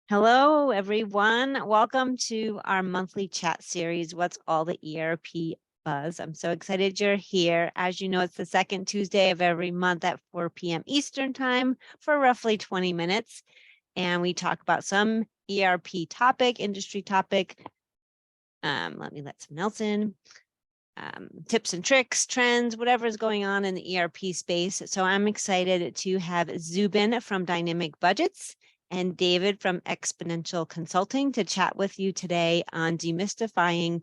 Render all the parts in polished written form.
Hello, everyone. Welcome to our monthly chat series, What's All the ERP Buzz? I'm so excited you're here. As you know, it's the second Tuesday of every month at 4 p.m. Eastern Time for roughly 20 minutes. And we talk about some ERP topic, industry topic. Let me let someone else in. Tips and tricks, trends, whatever is going on in the ERP space. So I'm excited to have Zubin from Dynamic Budgets and David from eXponential Consulting to chat with you today on demystifying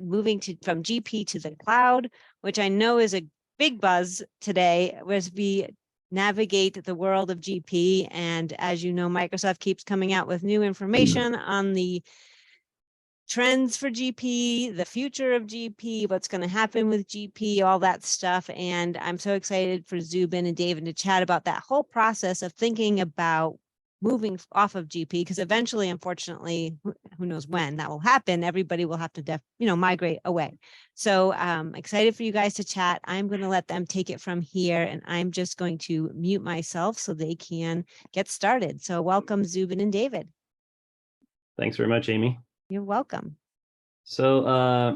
moving from GP to the cloud, which I know is a big buzz today as we navigate the world of GP. And as you know, Microsoft keeps coming out with new information on the trends for GP, the future of GP, what's going to happen with GP, all that stuff. And I'm so excited for Zubin and David to chat about that whole process of thinking about moving off of GP, because eventually, unfortunately, who knows when that will happen, everybody will have to migrate away. So excited for you guys to chat. I'm going to let them take it from here, and I'm just going to mute myself so they can get started. So welcome, Zubin and David. Thanks very much, Amy. You're welcome. So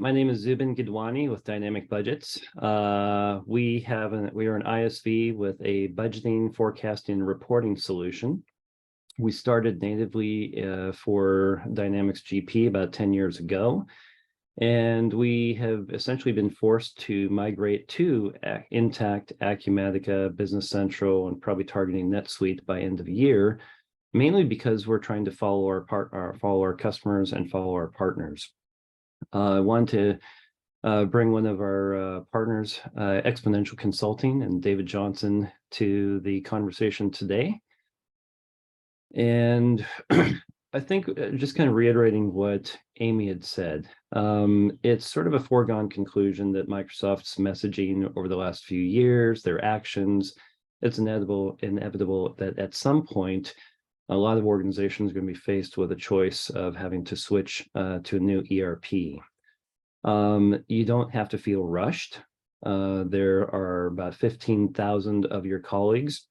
my name is Zubin Gidwani with Dynamic Budgets. We are an ISV with a budgeting, forecasting, and reporting solution. We started natively for Dynamics GP about 10 years ago, and we have essentially been forced to migrate to Intact, Acumatica, Business Central, and probably targeting NetSuite by end of year, mainly because we're trying to follow our customers and follow our partners. I want to bring one of our partners, eXponential Consulting, and David Johnson to the conversation today. And I think just kind of reiterating what Amy had said, it's sort of a foregone conclusion that Microsoft's messaging over the last few years, their actions, it's inevitable that at some point, a lot of organizations are going to be faced with a choice of having to switch to a new ERP. You don't have to feel rushed. There are about 15,000 of your colleagues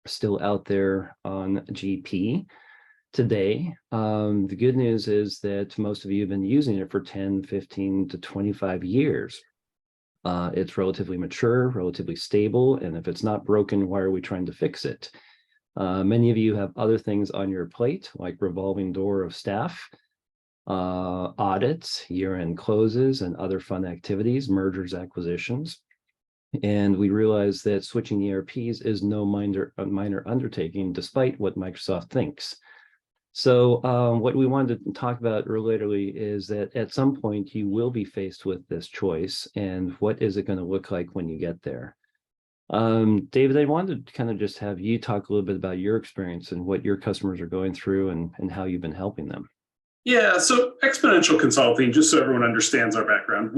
still out there on GP today. The good news is that most of you have been using it for 10, 15 to 25 years. It's relatively mature, relatively stable, and if it's not broken, why are we trying to fix it? Many of you have other things on your plate, like revolving door of staff, audits, year-end closes, and other fun activities, mergers, acquisitions. And we realize that switching ERPs is no minor undertaking, despite what Microsoft thinks. So what we wanted to talk about earlier is that at some point you will be faced with this choice, and what is it going to look like when you get there? David, I wanted to kind of just have you talk a little bit about your experience and what your customers are going through and how you've been helping them. Yeah, so eXponential Consulting, just so everyone understands our background,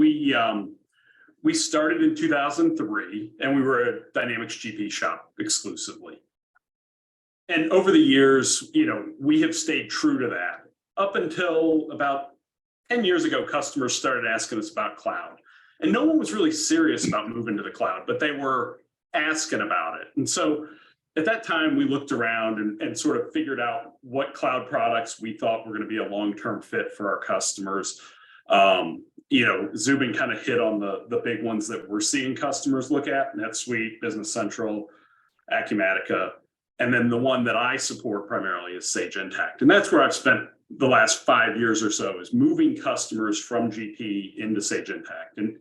we started in 2003, and we were a Dynamics GP shop exclusively. And over the years, we have stayed true to that. Up until about 10 years ago, customers started asking us about cloud. And no one was really serious about moving to the cloud, but they were asking about it. And so at that time, we looked around and sort of figured out what cloud products we thought were going to be a long-term fit for our customers. Zubin kind of hit on the big ones that we're seeing customers look at: NetSuite, Business Central, Acumatica. And then the one that I support primarily is Sage Intacct. And that's where I've spent the last 5 years or so, is moving customers from GP into Sage Intacct.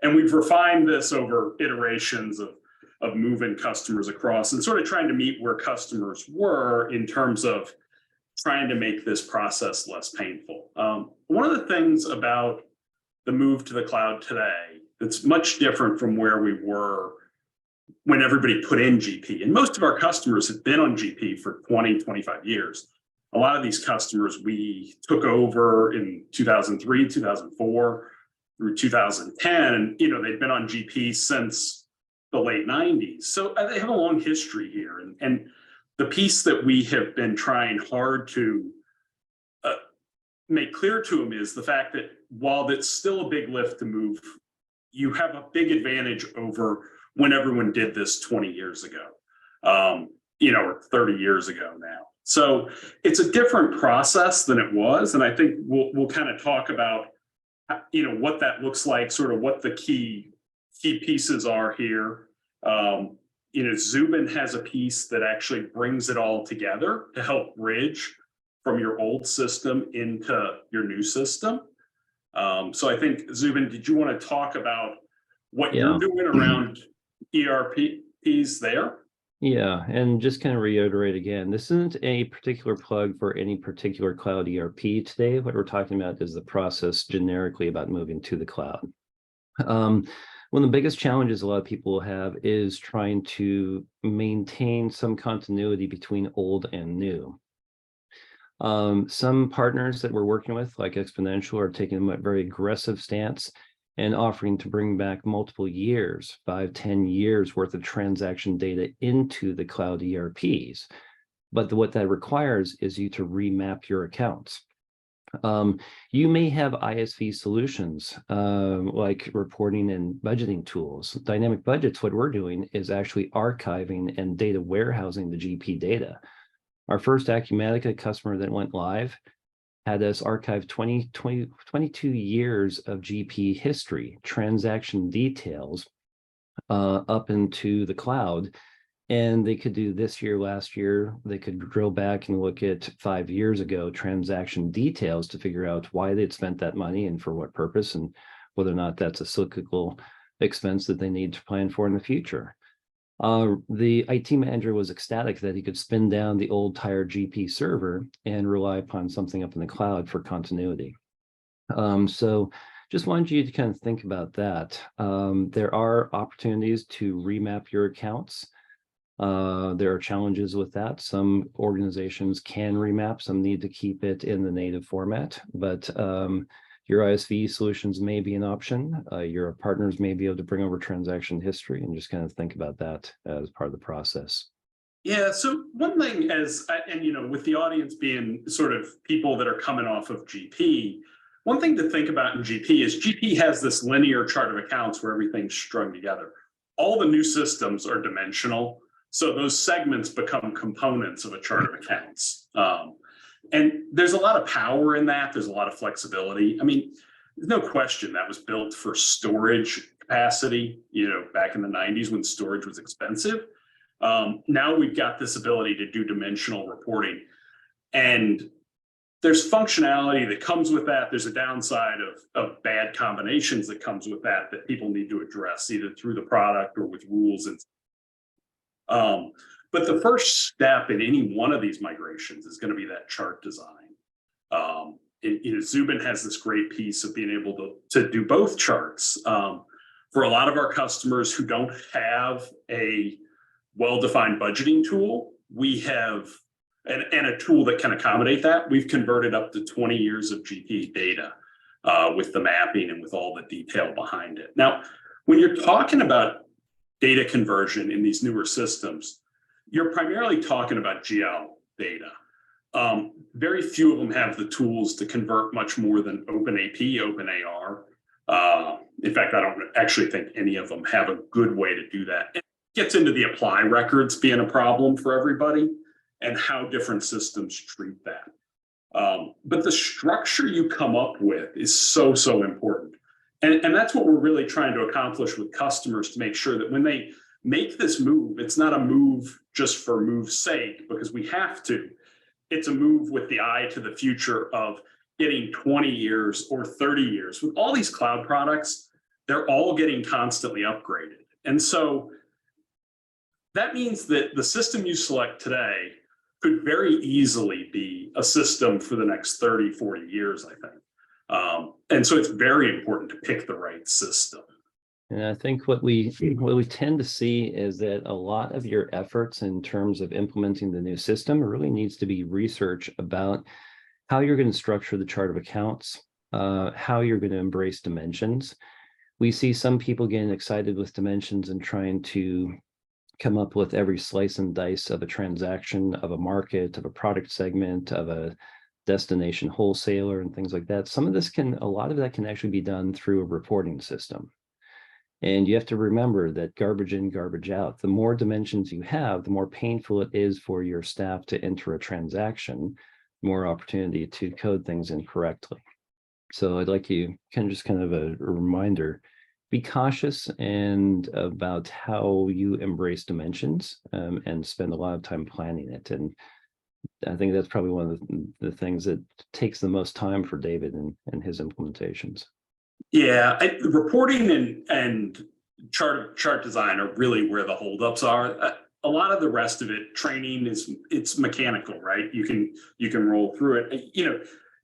And we've refined this over iterations of moving customers across and sort of trying to meet where customers were in terms of trying to make this process less painful. One of the things about the move to the cloud today that's much different from where we were when everybody put in GP, and most of our customers have been on GP for 20, 25 years. A lot of these customers we took over in 2003, 2004 through 2010, and they've been on GP since the late 90s. So they have a long history here. And the piece that we have been trying hard to make clear to them is the fact that while it's still a big lift to move, you have a big advantage over when everyone did this 20 years ago, or 30 years ago now. So it's a different process than it was. And I think we'll kind of talk about, what that looks like, sort of what the key pieces are here. Zubin has a piece that actually brings it all together to help bridge from your old system into your new system. So I think, Zubin, did you want to talk about what you're doing around ERPs there? Yeah, and just kind of reiterate again, this isn't a particular plug for any particular cloud ERP today. What we're talking about is the process generically about moving to the cloud. One of the biggest challenges a lot of people have is trying to maintain some continuity between old and new. Some partners that we're working with, like eXponential, are taking a very aggressive stance and offering to bring back multiple years, 5-10 years worth of transaction data into the cloud ERPs. But what that requires is you to remap your accounts. You may have ISV solutions like reporting and budgeting tools. Dynamic Budgets, what we're doing is actually archiving and data warehousing the GP data. Our first Acumatica customer that went live had us archive 22 years of GP history, transaction details up into the cloud. And they could do this year, last year, they could drill back and look at 5 years ago transaction details to figure out why they'd spent that money and for what purpose, and whether or not that's a cyclical expense that they need to plan for in the future. The IT manager was ecstatic that he could spin down the old tired GP server and rely upon something up in the cloud for continuity. So just wanted you to kind of think about that. There are opportunities to remap your accounts. There are challenges with that. Some organizations can remap, some need to keep it in the native format, but your ISV solutions may be an option. Your partners may be able to bring over transaction history, and just kind of think about that as part of the process. Yeah, so one thing with the audience being sort of people that are coming off of GP, one thing to think about in GP is GP has this linear chart of accounts where everything's strung together. All the new systems are dimensional, so those segments become components of a chart of accounts. And there's a lot of power in that. There's a lot of flexibility. I mean, there's no question that was built for storage capacity, back in the 90s when storage was expensive. Now we've got this ability to do dimensional reporting. And there's functionality that comes with that. There's a downside of bad combinations that comes with that people need to address, either through the product or with rules. But the first step in any one of these migrations is going to be that chart design. Zubin has this great piece of being able to do both charts. For a lot of our customers who don't have a well-defined budgeting tool, we have and a tool that can accommodate that. We've converted up to 20 years of GP data with the mapping and with all the detail behind it. Now, when you're talking about data conversion in these newer systems, you're primarily talking about GL data. Very few of them have the tools to convert much more than OpenAP, OpenAR. In fact, I don't actually think any of them have a good way to do that. It gets into the apply records being a problem for everybody and how different systems treat that. But the structure you come up with is so important. And that's what we're really trying to accomplish with customers, to make sure that when they make this move, it's not a move just for move's sake, because we have to. It's a move with the eye to the future of getting 20 years or 30 years. With all these cloud products, they're all getting constantly upgraded. And so that means that the system you select today could very easily be a system for the next 30, 40 years, I think. And so it's very important to pick the right system. And I think what we tend to see is that a lot of your efforts in terms of implementing the new system really needs to be research about how you're going to structure the chart of accounts, how you're going to embrace dimensions. We see some people getting excited with dimensions and trying to come up with every slice and dice of a transaction, of a market, of a product segment, of a destination wholesaler and things like that. A lot of that can actually be done through a reporting system. And you have to remember that garbage in, garbage out. The more dimensions you have, the more painful it is for your staff to enter a transaction, more opportunity to code things incorrectly. So I'd like you kind of a reminder, be cautious and about how you embrace dimensions and spend a lot of time planning it. And I think that's probably one of the things that takes the most time for David and his implementations. Yeah, reporting and chart design are really where the holdups are. A lot of the rest of it, training it's mechanical, right? You can roll through it.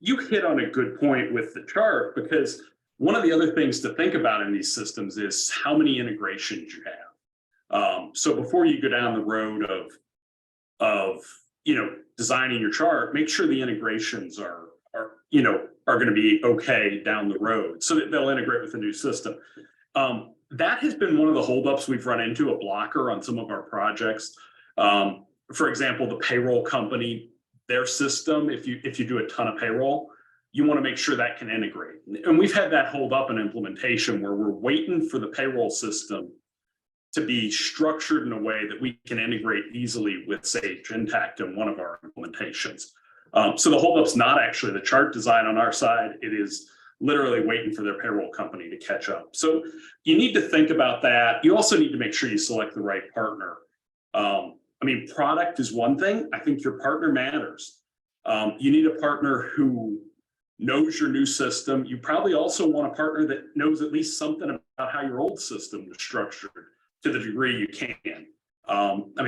You hit on a good point with the chart, because one of the other things to think about in these systems is how many integrations you have. So before you go down the road of designing your chart, make sure the integrations are going to be okay down the road, so that they'll integrate with the new system. That has been one of the holdups we've run into, a blocker on some of our projects. For example, the payroll company, their system, if you do a ton of payroll, you want to make sure that can integrate. And we've had that hold up in implementation where we're waiting for the payroll system to be structured in a way that we can integrate easily with Sage Intacct in one of our implementations. So the holdup's not actually the chart design on our side. It is literally waiting for their payroll company to catch up. So you need to think about that. You also need to make sure you select the right partner. Product is one thing. I think your partner matters. You need a partner who knows your new system. You probably also want a partner that knows at least something about how your old system was structured to the degree you can.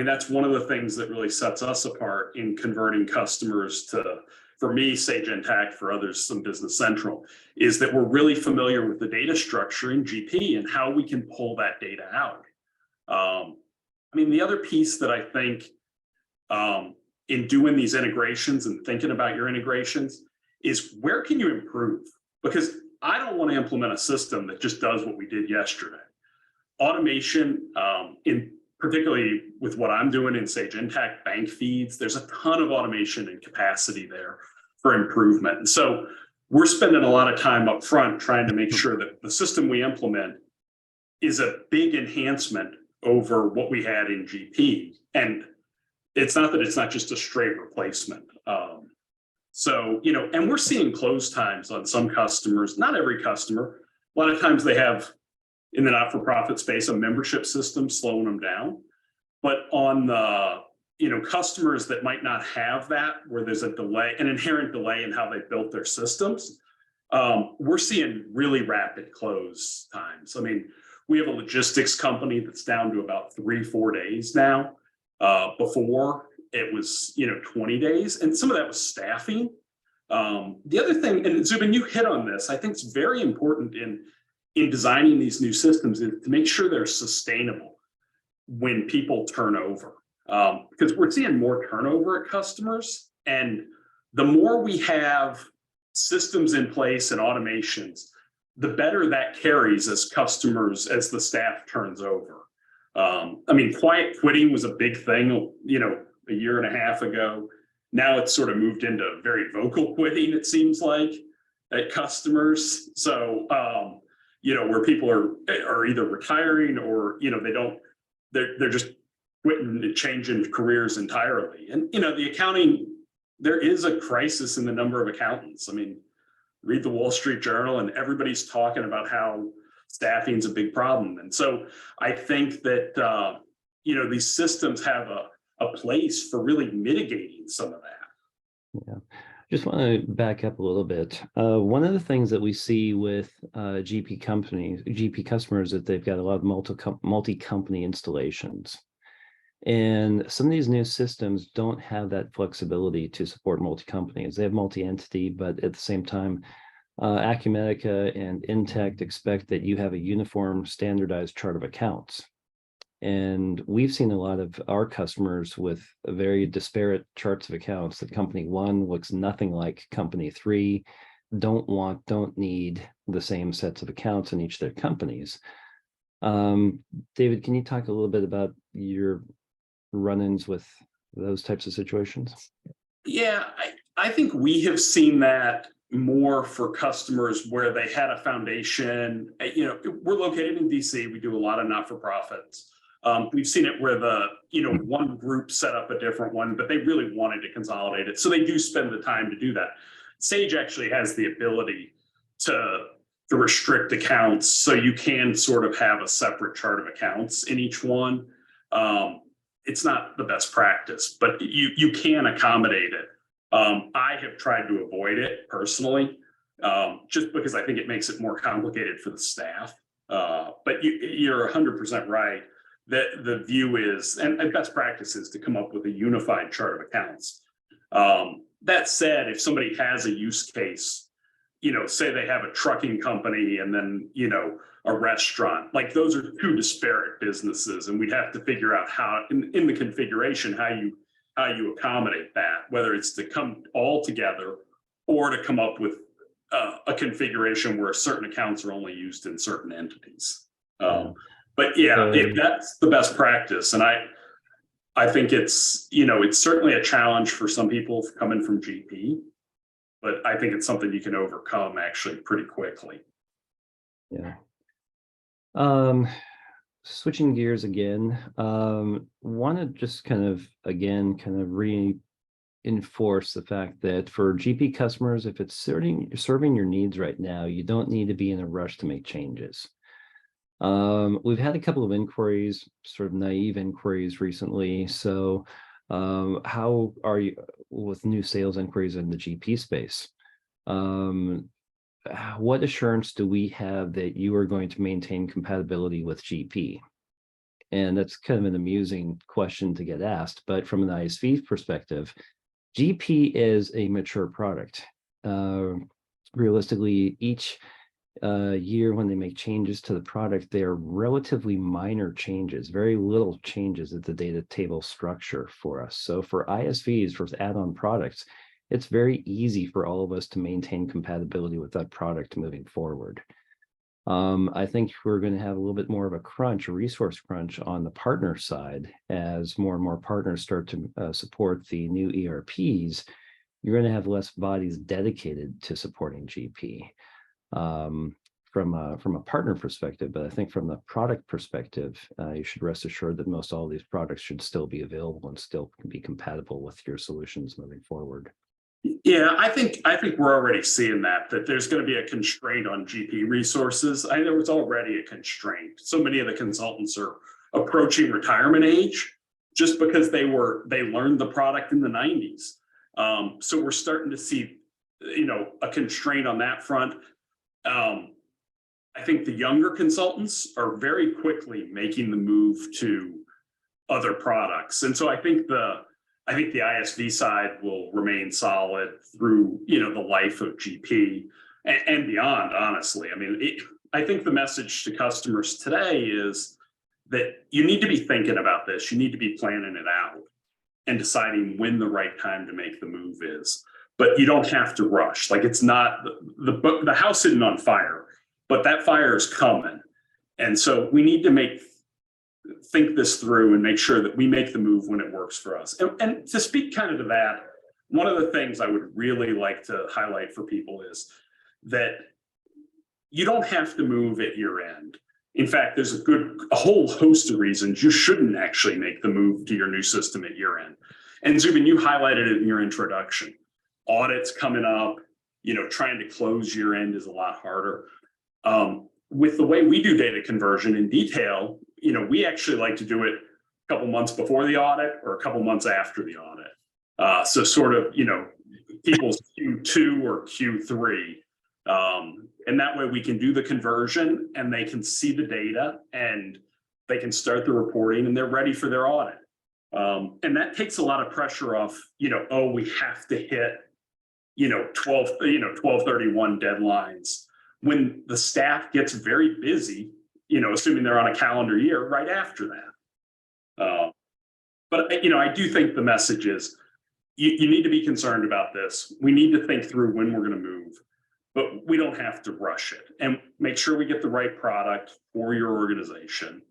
That's one of the things that really sets us apart in converting customers to, for me, Sage Intacct, for others, some Business Central, is that we're really familiar with the data structure in GP and how we can pull that data out. The other piece that I think in doing these integrations and thinking about your integrations is, where can you improve? Because I don't want to implement a system that just does what we did yesterday. Automation, particularly with what I'm doing in Sage Intacct bank feeds, there's a ton of automation and capacity there for improvement. And so we're spending a lot of time up front trying to make sure that the system we implement is a big enhancement over what we had in GP. And it's not that it's not just a straight replacement. And we're seeing close times on some customers, not every customer. A lot of times they have, in the not-for-profit space, a membership system slowing them down. But on the customers that might not have that, where there's a delay, an inherent delay in how they built their systems, we're seeing really rapid close times. We have a logistics company that's down to about 3-4 days now. Before it was 20 days, and some of that was staffing. The other thing, and Zubin, you hit on this, I think it's very important in designing these new systems, is to make sure they're sustainable when people turn over. Because we're seeing more turnover at customers, and the more we have systems in place and automations, the better that carries as the staff turns over. Quiet quitting was a big thing, a year and a half ago. Now it's sort of moved into very vocal quitting, it seems like, at customers. So, where people are either retiring or, they're just quitting and changing careers entirely. And, the accounting, there is a crisis in the number of accountants. Read the Wall Street Journal and everybody's talking about how staffing is a big problem. And so I think that, these systems have a place for really mitigating some of that. Yeah. Just want to back up a little bit. One of the things that we see with GP customers, that they've got a lot of multi-company installations. And some of these new systems don't have that flexibility to support multi-companies. They have multi-entity, but at the same time, Acumatica and Intacct expect that you have a uniform standardized chart of accounts. And we've seen a lot of our customers with very disparate charts of accounts. That company 1 looks nothing like company 3, don't need the same sets of accounts in each of their companies. David, can you talk a little bit about your run-ins with those types of situations? Yeah, I think we have seen that more for customers where they had a foundation. We're located in DC. We do a lot of not-for-profits. We've seen it where one group set up a different one, but they really wanted to consolidate it. So they do spend the time to do that. Sage actually has the ability to restrict accounts, so you can sort of have a separate chart of accounts in each one. It's not the best practice, but you can accommodate it. I have tried to avoid it personally, just because I think it makes it more complicated for the staff. But you're 100% right that the view is, and best practice is to come up with a unified chart of accounts. That said, if somebody has a use case, say they have a trucking company and then, a restaurant, like those are two disparate businesses, and we'd have to figure out how in the configuration, how you accommodate that, whether it's to come all together or to come up with a configuration where certain accounts are only used in certain entities. But yeah, that's the best practice. And I think it's certainly a challenge for some people coming from GP, but I think it's something you can overcome actually pretty quickly. Yeah. Switching gears again, want to just kind of reinforce the fact that for GP customers, if it's serving your needs right now, you don't need to be in a rush to make changes. We've had a couple of inquiries, sort of naive inquiries recently. So how are you with new sales inquiries in the GP space? What assurance do we have that you are going to maintain compatibility with GP? And that's kind of an amusing question to get asked, but from an ISV perspective, GP is a mature product. Realistically, each year when they make changes to the product, they are relatively minor changes, very little changes at the data table structure for us. So for ISVs, for add-on products, it's very easy for all of us to maintain compatibility with that product moving forward. I think we're going to have a little bit more of a resource crunch on the partner side as more and more partners start to support the new ERPs. You're going to have less bodies dedicated to supporting GP. From a partner perspective, but I think from the product perspective, you should rest assured that most all of these products should still be available and still be compatible with your solutions moving forward. Yeah, I think we're already seeing that there's going to be a constraint on GP resources. There was already a constraint. So many of the consultants are approaching retirement age just because they learned the product in the 90s. So we're starting to see, a constraint on that front. I think the younger consultants are very quickly making the move to other products. And so I think the ISV side will remain solid through, the life of GP and beyond, honestly. I think the message to customers today is that you need to be thinking about this. You need to be planning it out and deciding when the right time to make the move is. But you don't have to rush. Like, it's not the house isn't on fire, but that fire is coming. And so we need to think this through and make sure that we make the move when it works for us. And to speak kind of to that, one of the things I would really like to highlight for people is that you don't have to move at year end. In fact, there's a whole host of reasons you shouldn't actually make the move to your new system at year end. And Zubin, you highlighted it in your introduction. Audits coming up, trying to close year end is a lot harder. With the way we do data conversion in detail, we actually like to do it a couple months before the audit or a couple months after the audit. So sort of, people's Q2 or Q3. And that way we can do the conversion and they can see the data and they can start the reporting and they're ready for their audit. And that takes a lot of pressure off, we have to hit 12/31 deadlines when the staff gets very busy, assuming they're on a calendar year right after that. But I do think the message is you need to be concerned about this. We need to think through when we're going to move, but we don't have to rush it, and make sure we get the right product for your organization.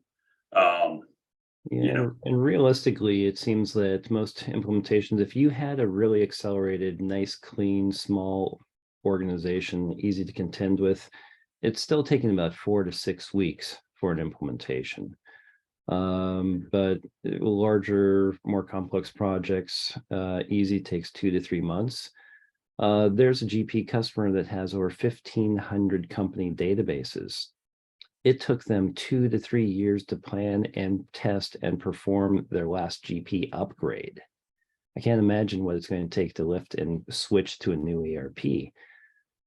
And realistically, it seems that most implementations, if you had a really accelerated, nice, clean, small organization, easy to contend with. It's still taking about 4 to 6 weeks for an implementation. But larger, more complex projects, easy takes 2 to 3 months. There's a GP customer that has over 1,500 company databases. It took them 2 to 3 years to plan and test and perform their last GP upgrade. I can't imagine what it's going to take to lift and switch to a new ERP.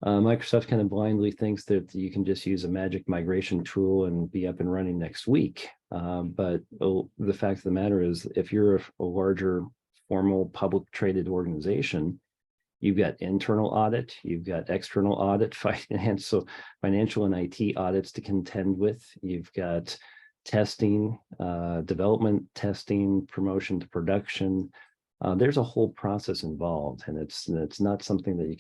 Microsoft kind of blindly thinks that you can just use a magic migration tool and be up and running next week. But the fact of the matter is, if you're a larger, formal, public traded organization, you've got internal audit, you've got external audit, financial and IT audits to contend with. You've got testing, development, testing, promotion to production. There's a whole process involved, and it's not something that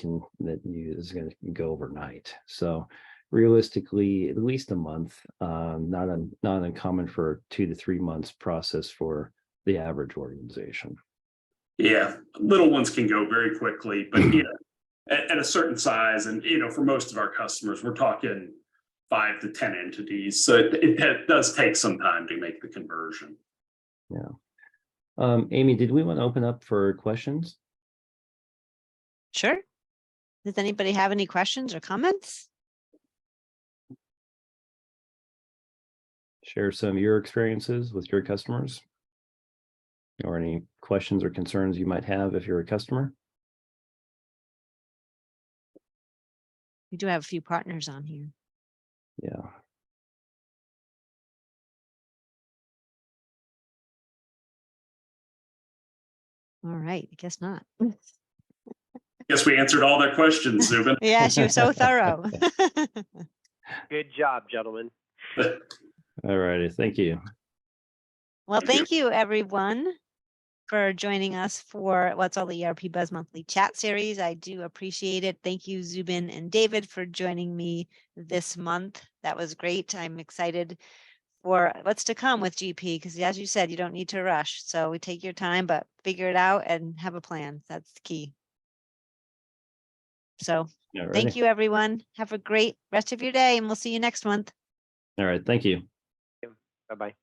is going to go overnight. So realistically, at least a month, not uncommon for a 2 to 3 months process for the average organization. Yeah, little ones can go very quickly, but at a certain size, and for most of our customers, we're talking 5 to 10 entities. So it does take some time to make the conversion. Yeah. Amy, did we want to open up for questions? Sure. Does anybody have any questions or comments? Share some of your experiences with your customers, or any questions or concerns you might have if you're a customer. We do have a few partners on here. Yeah. All right, I guess not. Guess we answered all their questions, Zubin. Yes, you're so thorough. Good job, gentlemen. All righty, thank you. Well, Thank you. thank you everyone for joining us for What's All the ERP Buzz Monthly Chat Series. I do appreciate it. Thank you, Zubin and David, for joining me this month. That was great. I'm excited for what's to come with GP, because as you said, you don't need to rush. So we take your time, but figure it out and have a plan. That's the key. So thank you, everyone. Have a great rest of your day, and we'll see you next month. All right, thank you. Bye-bye.